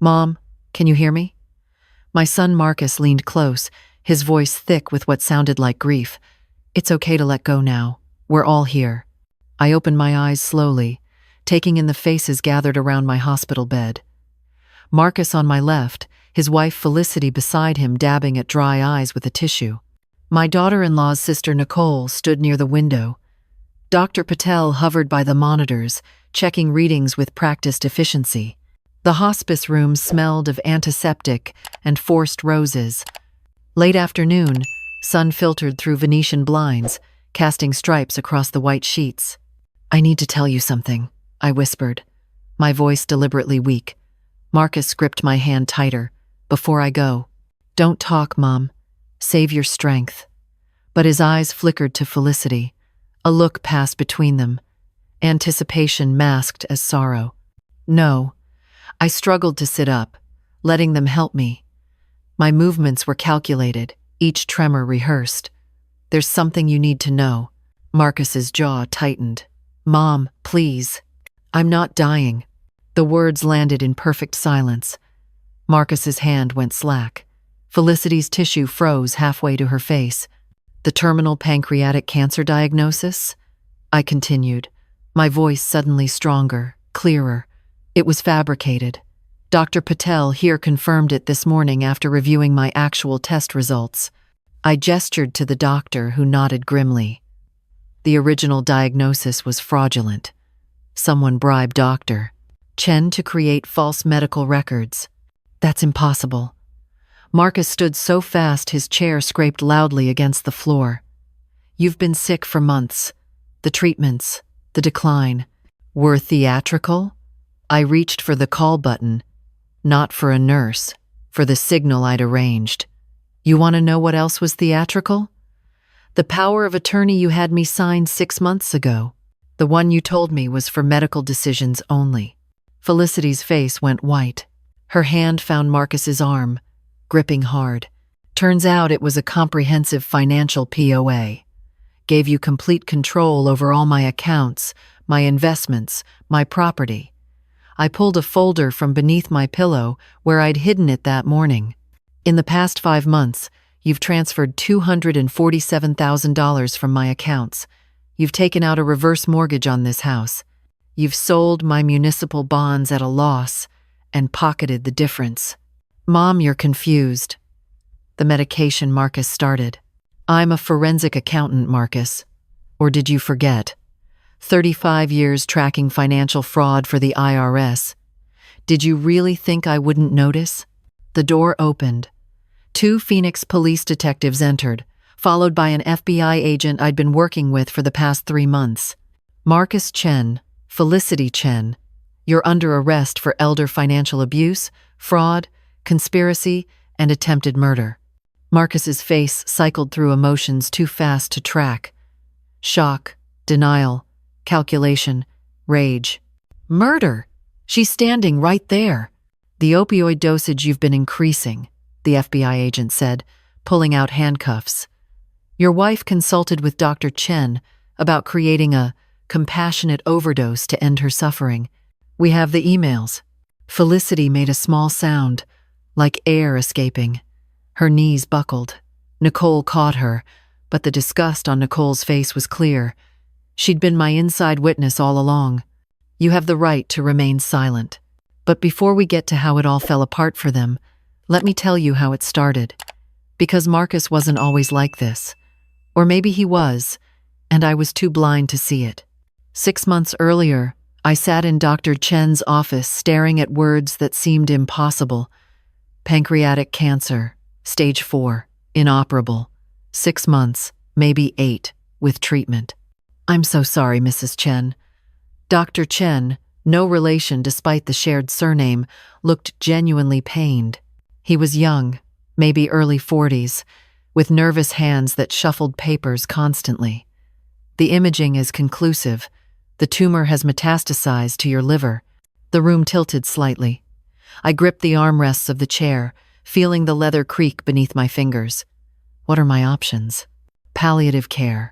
Mom, can you hear me? My son Marcus leaned close, his voice thick with what sounded like grief. It's okay to let go now. We're all here. I opened my eyes slowly, taking in the faces gathered around my hospital bed. Marcus on my left, his wife Felicity beside him dabbing at dry eyes with a tissue. My daughter-in-law's sister Nicole stood near the window. Dr. Patel hovered by the monitors, checking readings with practiced efficiency. The hospice room smelled of antiseptic and forced roses. Late afternoon, sun filtered through Venetian blinds, casting stripes across the white sheets. I need to tell you something, I whispered, my voice deliberately weak. Marcus gripped my hand tighter. Before I go, don't talk, Mom. Save your strength. But his eyes flickered to Felicity. A look passed between them, anticipation masked as sorrow. No. I struggled to sit up, letting them help me. My movements were calculated, each tremor rehearsed. There's something you need to know. Marcus's jaw tightened. Mom, please. I'm not dying. The words landed in perfect silence. Marcus's hand went slack. Felicity's tissue froze halfway to her face. The terminal pancreatic cancer diagnosis? I continued, my voice suddenly stronger, clearer. It was fabricated. Dr. Patel here confirmed it this morning after reviewing my actual test results. I gestured to the doctor, who nodded grimly. The original diagnosis was fraudulent. Someone bribed Dr. Chen to create false medical records. That's impossible. Marcus stood so fast his chair scraped loudly against the floor. You've been sick for months. The treatments, the decline, were theatrical? I reached for the call button, not for a nurse, for the signal I'd arranged. You want to know what else was theatrical? The power of attorney you had me sign 6 months ago. The one you told me was for medical decisions only. Felicity's face went white. Her hand found Marcus's arm, gripping hard. Turns out it was a comprehensive financial POA. Gave you complete control over all my accounts, my investments, my property. I pulled a folder from beneath my pillow where I'd hidden it that morning. In the past 5 months, you've transferred $247,000 from my accounts. You've taken out a reverse mortgage on this house. You've sold my municipal bonds at a loss and pocketed the difference. Mom, you're confused. The medication Marcus started. I'm a forensic accountant, Marcus. Or did you forget? 35 years tracking financial fraud for the IRS. Did you really think I wouldn't notice? The door opened. 2 Phoenix police detectives entered, followed by an FBI agent I'd been working with for the past 3 months. Marcus Chen, Felicity Chen, you're under arrest for elder financial abuse, fraud, conspiracy, and attempted murder. Marcus's face cycled through emotions too fast to track. Shock, denial, calculation, rage. Murder! She's standing right there. The opioid dosage you've been increasing, the FBI agent said, pulling out handcuffs. Your wife consulted with Dr. Chen about creating a compassionate overdose to end her suffering. We have the emails. Felicity made a small sound, like air escaping. Her knees buckled. Nicole caught her, but the disgust on Nicole's face was clear. She'd been my inside witness all along. You have the right to remain silent. But before we get to how it all fell apart for them, let me tell you how it started. Because Marcus wasn't always like this. Or maybe he was, and I was too blind to see it. 6 months earlier, I sat in Dr. Chen's office staring at words that seemed impossible. Pancreatic cancer, stage 4, inoperable. 6 months, maybe 8, with treatment. I'm so sorry, Mrs. Chen. Dr. Chen, no relation despite the shared surname, looked genuinely pained. He was young, maybe early 40s, with nervous hands that shuffled papers constantly. The imaging is conclusive. The tumor has metastasized to your liver. The room tilted slightly. I gripped the armrests of the chair, feeling the leather creak beneath my fingers. What are my options? Palliative care.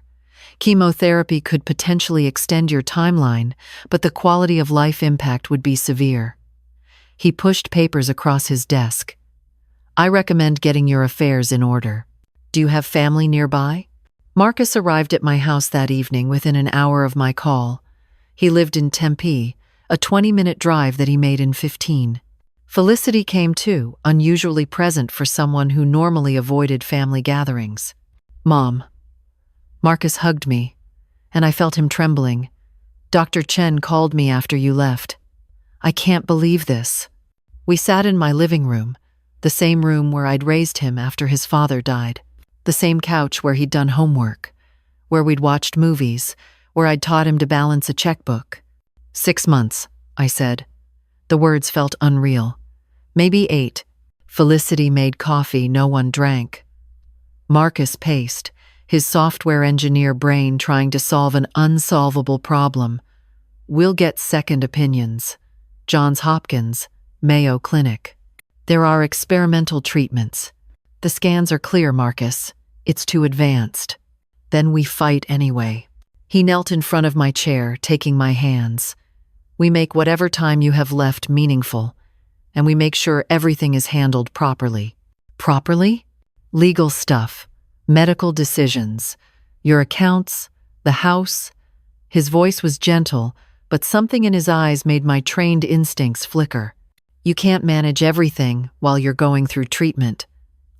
Chemotherapy could potentially extend your timeline, but the quality of life impact would be severe. He pushed papers across his desk. I recommend getting your affairs in order. Do you have family nearby? Marcus arrived at my house that evening within an hour of my call. He lived in Tempe, a 20-minute drive that he made in 15. Felicity came too, unusually present for someone who normally avoided family gatherings. Mom. Marcus hugged me, and I felt him trembling. Dr. Chen called me after you left. I can't believe this. We sat in my living room, the same room where I'd raised him after his father died. The same couch where he'd done homework, where we'd watched movies, where I'd taught him to balance a checkbook. 6 months, I said. The words felt unreal. Maybe 8. Felicity made coffee no one drank. Marcus paced, his software engineer brain trying to solve an unsolvable problem. We'll get second opinions. Johns Hopkins, Mayo Clinic. There are experimental treatments. The scans are clear, Marcus. It's too advanced. Then we fight anyway. He knelt in front of my chair, taking my hands. We make whatever time you have left meaningful, and we make sure everything is handled properly. Properly? Legal stuff, medical decisions, your accounts, the house. His voice was gentle, but something in his eyes made my trained instincts flicker. You can't manage everything while you're going through treatment.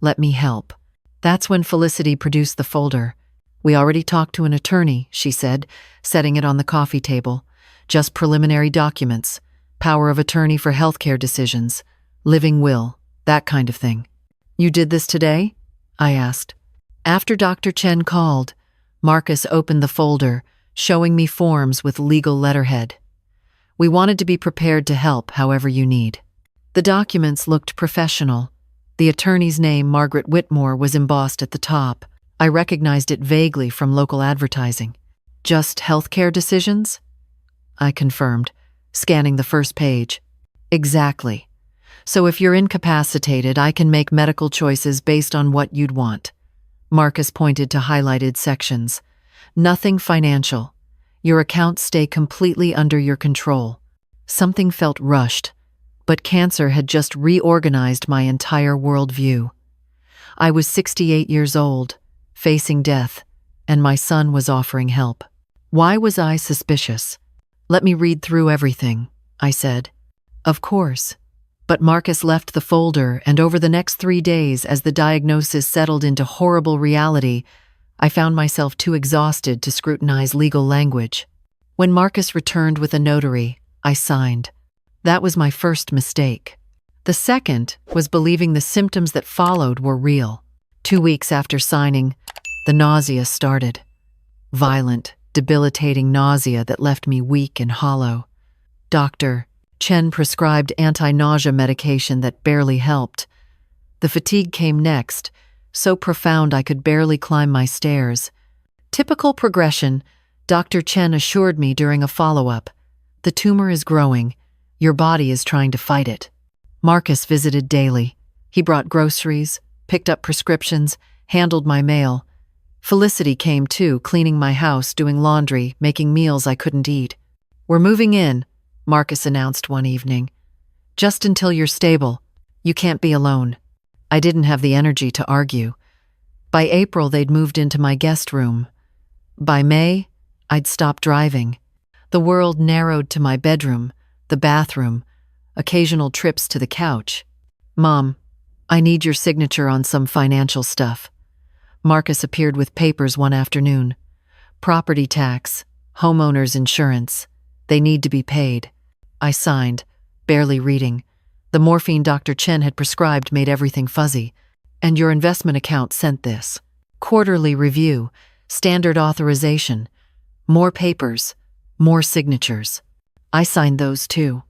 Let me help. That's when Felicity produced the folder. We already talked to an attorney, she said, setting it on the coffee table. Just preliminary documents, power of attorney for healthcare decisions, living will, that kind of thing. You did this today? I asked. After Dr. Chen called, Marcus opened the folder, showing me forms with legal letterhead. We wanted to be prepared to help however you need. The documents looked professional. The attorney's name, Margaret Whitmore, was embossed at the top. I recognized it vaguely from local advertising. Just healthcare decisions? I confirmed, scanning the first page. Exactly. So if you're incapacitated, I can make medical choices based on what you'd want. Marcus pointed to highlighted sections. Nothing financial. Your accounts stay completely under your control. Something felt rushed, but cancer had just reorganized my entire worldview. I was 68 years old, facing death, and my son was offering help. Why was I suspicious? Let me read through everything, I said. Of course. But Marcus left the folder, and over the next 3 days, as the diagnosis settled into horrible reality, I found myself too exhausted to scrutinize legal language. When Marcus returned with a notary, I signed. That was my first mistake. The second was believing the symptoms that followed were real. 2 weeks after signing, the nausea started. Violent, debilitating nausea that left me weak and hollow. Dr. Chen prescribed anti-nausea medication that barely helped. The fatigue came next, so profound I could barely climb my stairs. Typical progression, Dr. Chen assured me during a follow-up. The tumor is growing. Your body is trying to fight it. Marcus visited daily. He brought groceries, picked up prescriptions, handled my mail. Felicity came too, cleaning my house, doing laundry, making meals I couldn't eat. We're moving in, Marcus announced one evening. Just until you're stable. You can't be alone. I didn't have the energy to argue. By April, they'd moved into my guest room. By May, I'd stopped driving. The world narrowed to my bedroom, the bathroom, occasional trips to the couch. Mom, I need your signature on some financial stuff. Marcus appeared with papers one afternoon. Property tax, homeowner's insurance. They need to be paid. I signed, barely reading. The morphine Dr. Chen had prescribed made everything fuzzy. And your investment account sent this. Quarterly review, standard authorization. More papers, more signatures. I signed those too.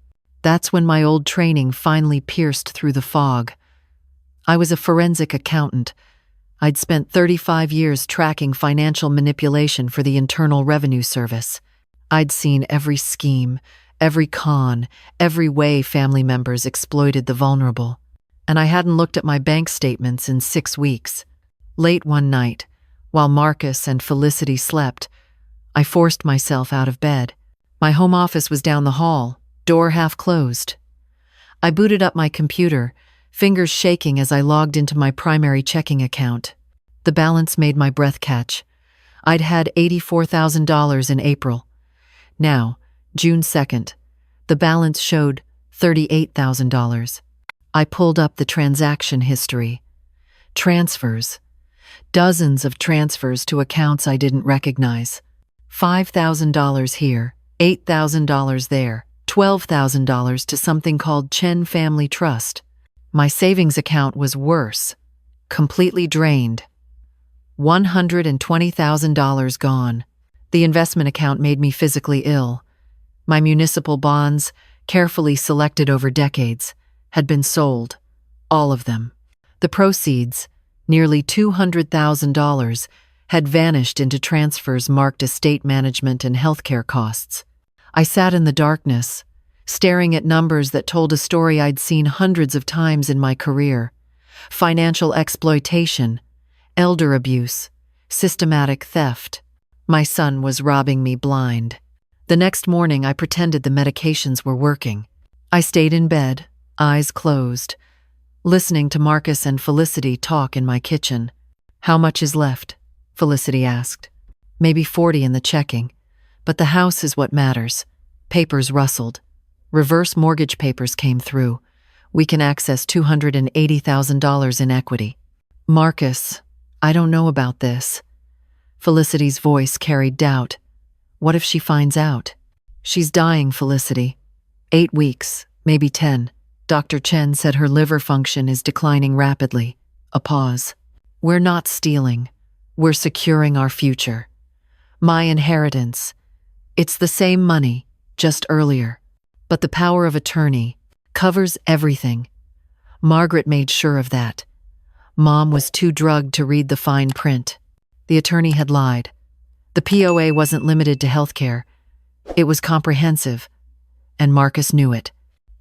That's when my old training finally pierced through the fog. I was a forensic accountant. I'd spent 35 years tracking financial manipulation for the Internal Revenue Service. I'd seen every scheme, every con, every way family members exploited the vulnerable. And I hadn't looked at my bank statements in 6 weeks. Late one night, while Marcus and Felicity slept, I forced myself out of bed. My home office was down the hall, door half closed. I booted up my computer, fingers shaking as I logged into my primary checking account. The balance made my breath catch. I'd had $84,000 in April. Now, June 2nd, the balance showed $38,000. I pulled up the transaction history. Transfers. Dozens of transfers to accounts I didn't recognize. $5,000 here, $8,000 there, $12,000 to something called Chen Family Trust. My savings account was worse. Completely drained. $120,000 gone. The investment account made me physically ill. My municipal bonds, carefully selected over decades, had been sold. All of them. The proceeds, nearly $200,000, had vanished into transfers marked estate management and healthcare costs. I sat in the darkness, staring at numbers that told a story I'd seen hundreds of times in my career. Financial exploitation, elder abuse, systematic theft. My son was robbing me blind. The next morning, I pretended the medications were working. I stayed in bed, eyes closed, listening to Marcus and Felicity talk in my kitchen. "How much is left?" Felicity asked. "Maybe 40 in the checking, but the house is what matters." Papers rustled. Reverse mortgage papers came through. "We can access $280,000 in equity." "Marcus, I don't know about this." Felicity's voice carried doubt. "What if she finds out?" "She's dying, Felicity. 8 weeks, maybe 10. Dr. Chen said her liver function is declining rapidly." A pause. "We're not stealing. We're securing our future. My inheritance. It's the same money, just earlier. But the power of attorney covers everything. Margaret made sure of that. Mom was too drugged to read the fine print. The attorney had lied. The POA wasn't limited to healthcare. It was comprehensive. And Marcus knew it.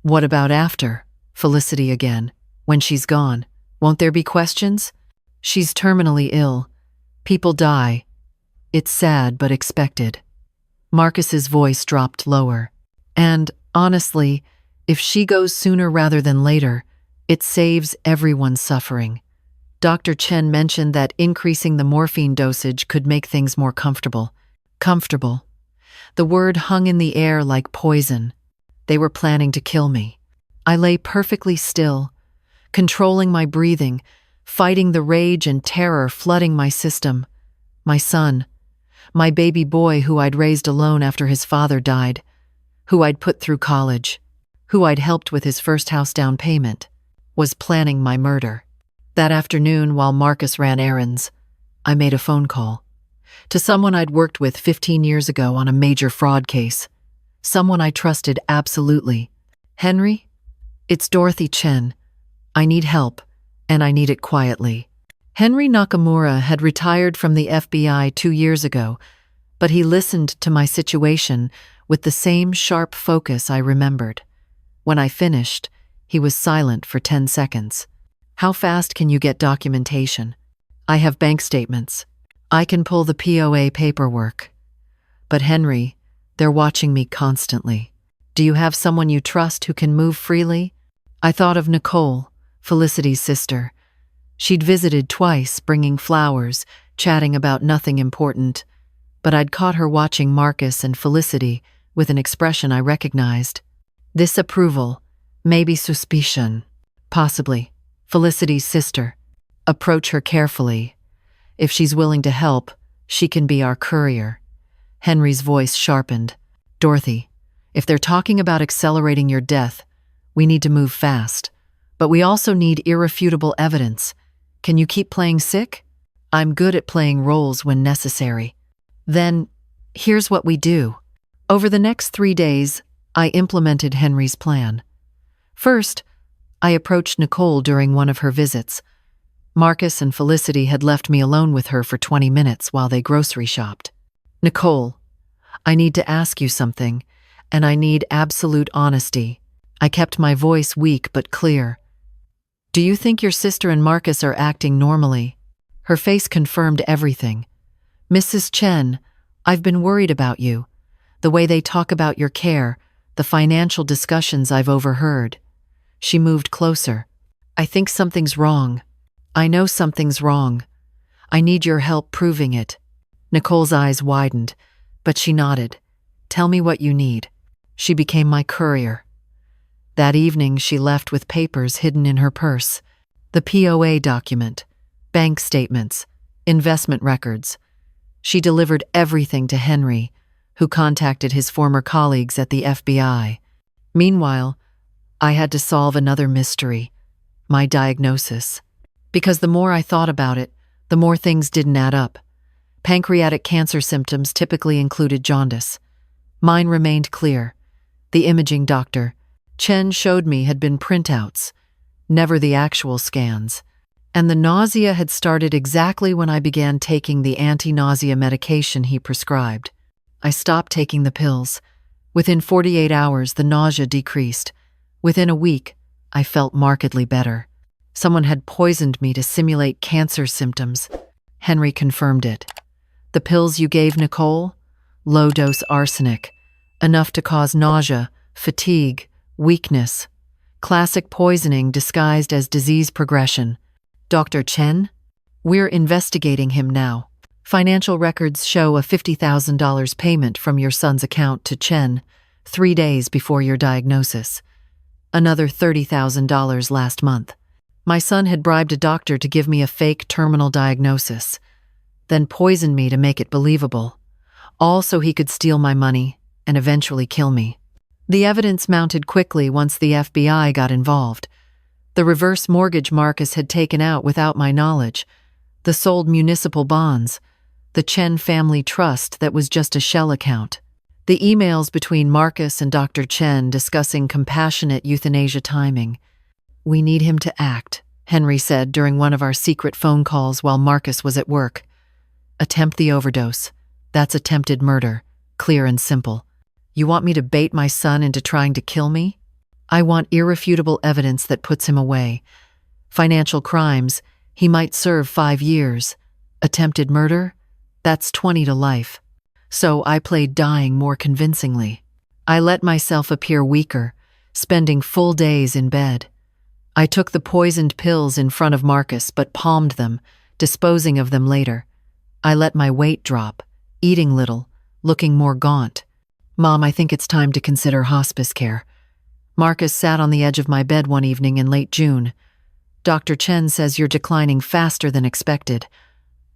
What about after? Felicity again. When she's gone, won't there be questions? She's terminally ill. People die. It's sad but expected. Marcus's voice dropped lower. And, honestly, if she goes sooner rather than later, it saves everyone suffering. Dr. Chen mentioned that increasing the morphine dosage could make things more comfortable. Comfortable. The word hung in the air like poison. They were planning to kill me. I lay perfectly still, controlling my breathing, fighting the rage and terror flooding my system. My son, my baby boy who I'd raised alone after his father died, who I'd put through college, who I'd helped with his first house down payment, was planning my murder. That afternoon, while Marcus ran errands, I made a phone call to someone I'd worked with 15 years ago on a major fraud case. Someone I trusted absolutely. "Henry, it's Dorothy Chen. I need help, and I need it quietly." Henry Nakamura had retired from the FBI 2 years ago, but he listened to my situation with the same sharp focus I remembered. When I finished, he was silent for 10 seconds. "How fast can you get documentation?" "I have bank statements. I can pull the POA paperwork." "But Henry, they're watching me constantly. Do you have someone you trust who can move freely?" I thought of Nicole, Felicity's sister. She'd visited twice, bringing flowers, chatting about nothing important. But I'd caught her watching Marcus and Felicity with an expression I recognized. Disapproval, maybe suspicion. Possibly. Felicity's sister. Approach her carefully. If she's willing to help, she can be our courier. Henry's voice sharpened. "Dorothy, if they're talking about accelerating your death, we need to move fast. But we also need irrefutable evidence. Can you keep playing sick?" "I'm good at playing roles when necessary." "Then, here's what we do." Over the next 3 days, I implemented Henry's plan. First, I approached Nicole during one of her visits. Marcus and Felicity had left me alone with her for 20 minutes while they grocery shopped. "Nicole, I need to ask you something, and I need absolute honesty." I kept my voice weak but clear. "Do you think your sister and Marcus are acting normally?" Her face confirmed everything. "Mrs. Chen, I've been worried about you. The way they talk about your care, the financial discussions I've overheard." She moved closer. I think something's wrong. I know something's wrong. I need your help proving it. Nicole's eyes widened, but she nodded. Tell me what you need. She became my courier. That evening, she left with papers hidden in her purse. The POA document, bank statements, investment records. She delivered everything to Henry, who contacted his former colleagues at the FBI. Meanwhile, I had to solve another mystery, my diagnosis. Because the more I thought about it, the more things didn't add up. Pancreatic cancer symptoms typically included jaundice. Mine remained clear. The imaging doctor, Chen, showed me had been printouts, never the actual scans. And the nausea had started exactly when I began taking the anti-nausea medication he prescribed. I stopped taking the pills. Within 48 hours, the nausea decreased. Within a week, I felt markedly better. Someone had poisoned me to simulate cancer symptoms. Henry confirmed it. The pills you gave Nicole? Low-dose arsenic. Enough to cause nausea, fatigue, weakness. Classic poisoning disguised as disease progression. Dr. Chen? We're investigating him now. Financial records show a $50,000 payment from your son's account to Chen 3 days before your diagnosis. Another $30,000 last month. My son had bribed a doctor to give me a fake terminal diagnosis, then poisoned me to make it believable, all so he could steal my money and eventually kill me. The evidence mounted quickly once the FBI got involved. The reverse mortgage Marcus had taken out without my knowledge, the sold municipal bonds, the Chen family trust that was just a shell account. The emails between Marcus and Dr. Chen discussing compassionate euthanasia timing. We need him to act, Henry said during one of our secret phone calls while Marcus was at work. Attempt the overdose. That's attempted murder, clear and simple. You want me to bait my son into trying to kill me? I want irrefutable evidence that puts him away. Financial crimes, he might serve 5 years. Attempted murder? That's 20 to life. So I played dying more convincingly. I let myself appear weaker, spending full days in bed. I took the poisoned pills in front of Marcus but palmed them, disposing of them later. I let my weight drop, eating little, looking more gaunt. Mom, I think it's time to consider hospice care. Marcus sat on the edge of my bed one evening in late June. Dr. Chen says you're declining faster than expected.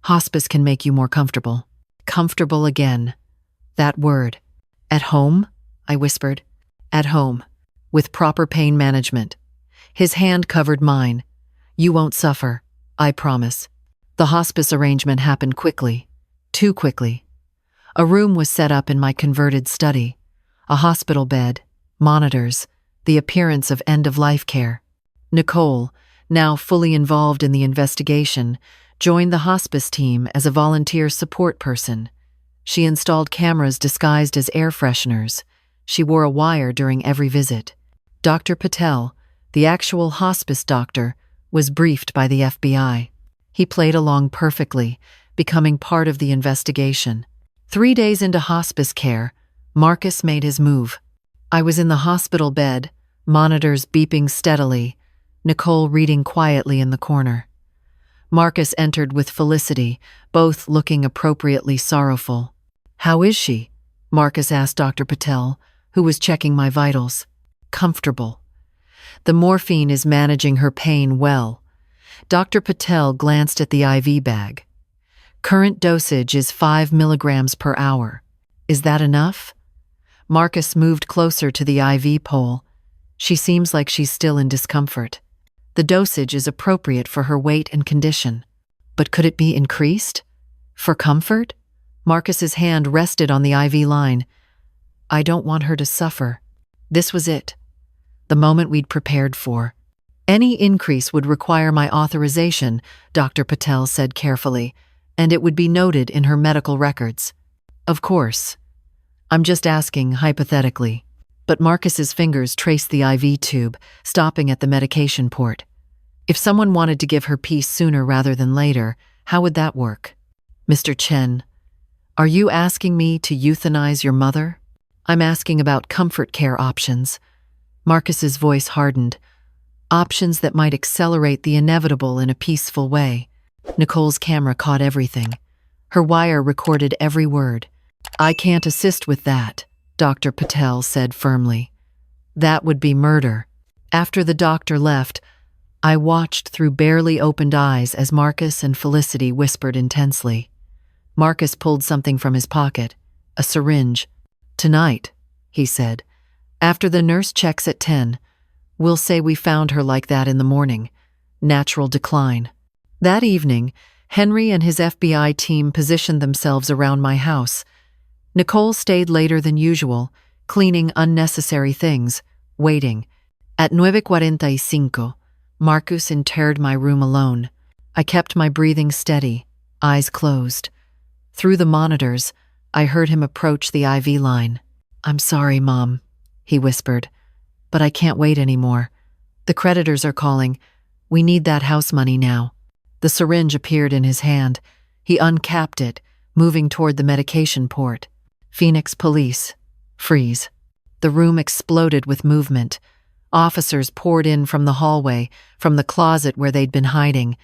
Hospice can make you more comfortable. Comfortable again. That word. At home? I whispered. At home. With proper pain management. His hand covered mine. You won't suffer. I promise. The hospice arrangement happened quickly. Too quickly. A room was set up in my converted study. A hospital bed, monitors, the appearance of end-of-life care. Nicole, now fully involved in the investigation, joined the hospice team as a volunteer support person. She installed cameras disguised as air fresheners. She wore a wire during every visit. Dr. Patel, the actual hospice doctor, was briefed by the FBI. He played along perfectly, becoming part of the investigation. 3 days into hospice care, Marcus made his move. I was in the hospital bed, monitors beeping steadily, Nicole reading quietly in the corner. Marcus entered with Felicity, both looking appropriately sorrowful. How is she? Marcus asked Dr. Patel, who was checking my vitals. Comfortable. The morphine is managing her pain well. Dr. Patel glanced at the IV bag. Current dosage is 5 milligrams per hour. Is that enough? Marcus moved closer to the IV pole. She seems like she's still in discomfort. The dosage is appropriate for her weight and condition. But could it be increased? For comfort? Marcus's hand rested on the IV line. I don't want her to suffer. This was it. The moment we'd prepared for. Any increase would require my authorization, Dr. Patel said carefully, and it would be noted in her medical records. Of course. I'm just asking hypothetically. But Marcus's fingers traced the IV tube, stopping at the medication port. If someone wanted to give her peace sooner rather than later, how would that work? Mr. Chen, are you asking me to euthanize your mother? I'm asking about comfort care options. Marcus's voice hardened. options that might accelerate the inevitable in a peaceful way. Nicole's camera caught everything. Her wire recorded every word. "I can't assist with that," Dr. Patel said firmly. "That would be murder." After the doctor left, I watched through barely opened eyes as Marcus and Felicity whispered intensely. Marcus pulled something from his pocket, a syringe. "Tonight," he said, "after the nurse checks at 10, we'll say we found her like that in the morning. Natural decline." That evening, Henry and his FBI team positioned themselves around my house. Nicole stayed later than usual, cleaning unnecessary things, waiting. At 9:45, Marcus entered my room alone. I kept my breathing steady, eyes closed. Through the monitors, I heard him approach the IV line. "I'm sorry, Mom," he whispered, "but I can't wait anymore. The creditors are calling. We need that house money now." The syringe appeared in his hand. He uncapped it, moving toward the medication port. "Phoenix Police. Freeze." The room exploded with movement. Officers poured in from the hallway, from the closet where they'd been hiding.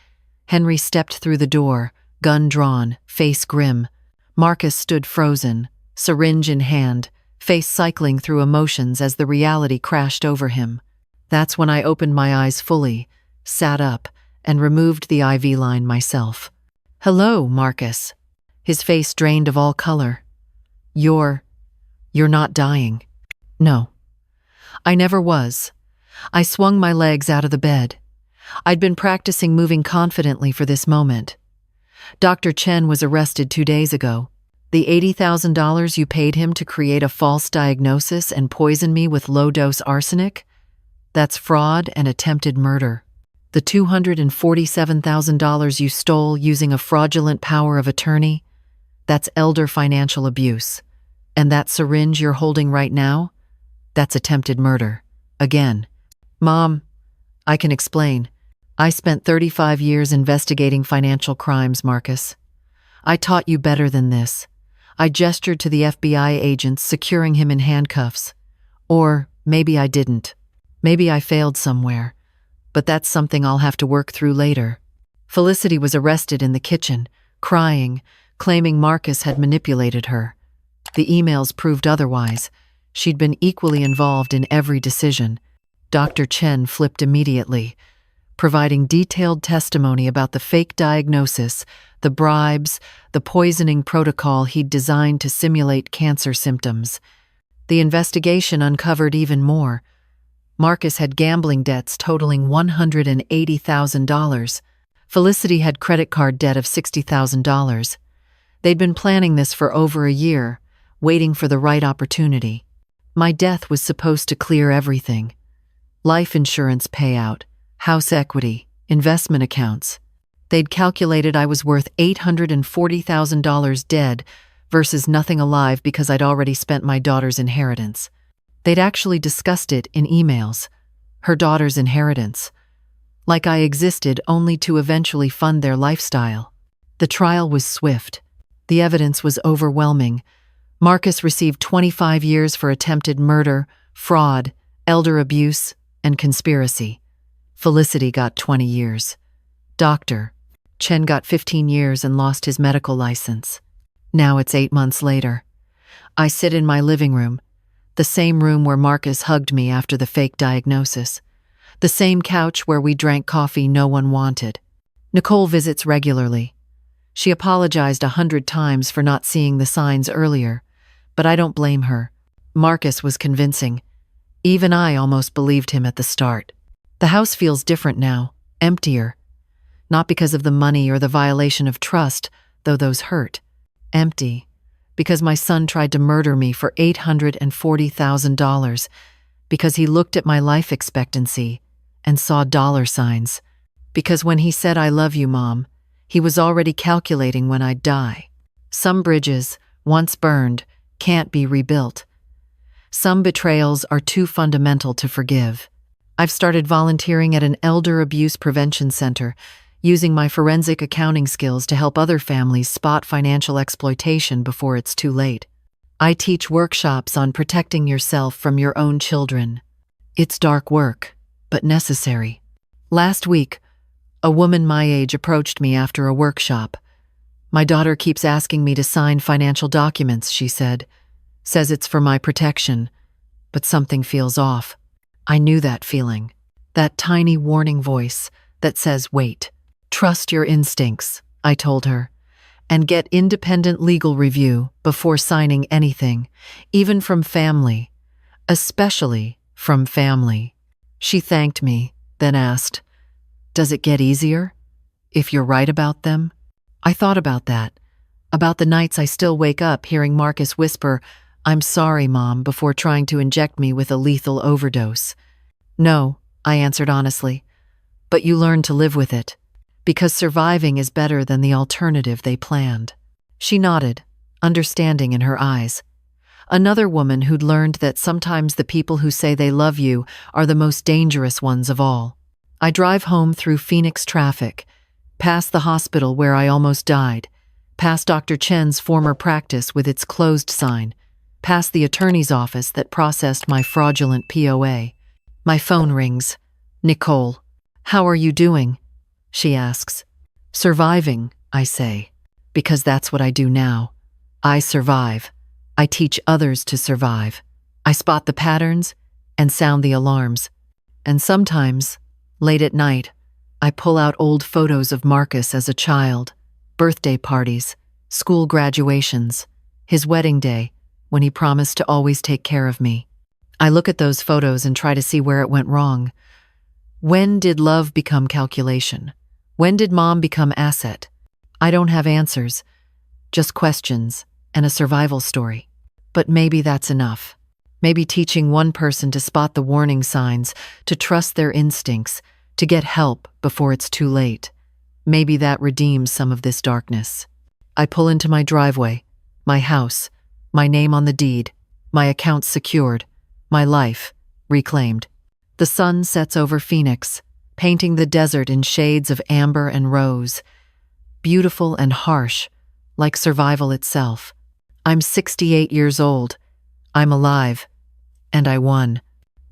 Henry stepped through the door, gun drawn, face grim. Marcus stood frozen, syringe in hand, face cycling through emotions as the reality crashed over him. That's when I opened my eyes fully, sat up, and removed the IV line myself. "Hello, Marcus." His face drained of all color. You're not dying." "No. I never was." I swung my legs out of the bed. I'd been practicing moving confidently for this moment. "Dr. Chen was arrested 2 days ago. The $80,000 you paid him to create a false diagnosis and poison me with low-dose arsenic? That's fraud and attempted murder. The $247,000 you stole using a fraudulent power of attorney? That's elder financial abuse. And that syringe you're holding right now? That's attempted murder. Again." "Mom, I can explain. I spent 35 years investigating financial crimes, Marcus. I taught you better than this." I gestured to the FBI agents, securing him in handcuffs. Or maybe I didn't. Maybe I failed somewhere. But that's something I'll have to work through later. Felicity was arrested in the kitchen, crying, claiming Marcus had manipulated her. The emails proved otherwise. She'd been equally involved in every decision. Dr. Chen flipped immediately, providing detailed testimony about the fake diagnosis, the bribes, the poisoning protocol he'd designed to simulate cancer symptoms. The investigation uncovered even more. Marcus had gambling debts totaling $180,000. Felicity had credit card debt of $60,000. They'd been planning this for over a year, waiting for the right opportunity. My death was supposed to clear everything. Life insurance payout, house equity, investment accounts. They'd calculated I was worth $840,000 dead versus nothing alive because I'd already spent my daughter's inheritance. They'd actually discussed it in emails. Her daughter's inheritance. Like I existed only to eventually fund their lifestyle. The trial was swift. The evidence was overwhelming. Marcus received 25 years for attempted murder, fraud, elder abuse, and conspiracy. Felicity got 20 years. Dr. Chen got 15 years and lost his medical license. Now it's 8 months later. I sit in my living room, the same room where Marcus hugged me after the fake diagnosis, the same couch where we drank coffee no one wanted. Nicole visits regularly. She apologized 100 times for not seeing the signs earlier, but I don't blame her. Marcus was convincing. Even I almost believed him at the start. The house feels different now, emptier. Not because of the money or the violation of trust, though those hurt. Empty, because my son tried to murder me for $840,000, because he looked at my life expectancy and saw dollar signs, because when he said "I love you, Mom," he was already calculating when I'd die. Some bridges, once burned, can't be rebuilt. Some betrayals are too fundamental to forgive. I've started volunteering at an elder abuse prevention center, using my forensic accounting skills to help other families spot financial exploitation before it's too late. I teach workshops on protecting yourself from your own children. It's dark work, but necessary. Last week, a woman my age approached me after a workshop. My daughter keeps asking me to sign financial documents, she said. Says it's for my protection, but something feels off. I knew that feeling. That tiny warning voice that says, wait. Trust your instincts, I told her, and get independent legal review before signing anything, even from family, especially from family. She thanked me, then asked, does it get easier if you're right about them? I thought about that, about the nights I still wake up hearing Marcus whisper, I'm sorry, Mom, before trying to inject me with a lethal overdose. No, I answered honestly, but you learn to live with it, because surviving is better than the alternative they planned. She nodded, understanding in her eyes. Another woman who'd learned that sometimes the people who say they love you are the most dangerous ones of all. I drive home through Phoenix traffic, past the hospital where I almost died, past Dr. Chen's former practice with its closed sign, past the attorney's office that processed my fraudulent POA. My phone rings. Nicole, how are you doing? She asks. Surviving, I say, because that's what I do now. I survive. I teach others to survive. I spot the patterns and sound the alarms. And sometimes, late at night, I pull out old photos of Marcus as a child, birthday parties, school graduations, his wedding day, when he promised to always take care of me. I look at those photos and try to see where it went wrong. When did love become calculation? When did Mom become asset? I don't have answers, just questions and a survival story. But maybe that's enough. Maybe teaching one person to spot the warning signs, to trust their instincts, to get help before it's too late. Maybe that redeems some of this darkness. I pull into my driveway, my house, my name on the deed, my account secured, my life reclaimed. The sun sets over Phoenix, painting the desert in shades of amber and rose, beautiful and harsh, like survival itself. I'm 68 years old. I'm alive, and I won.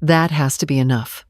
That has to be enough.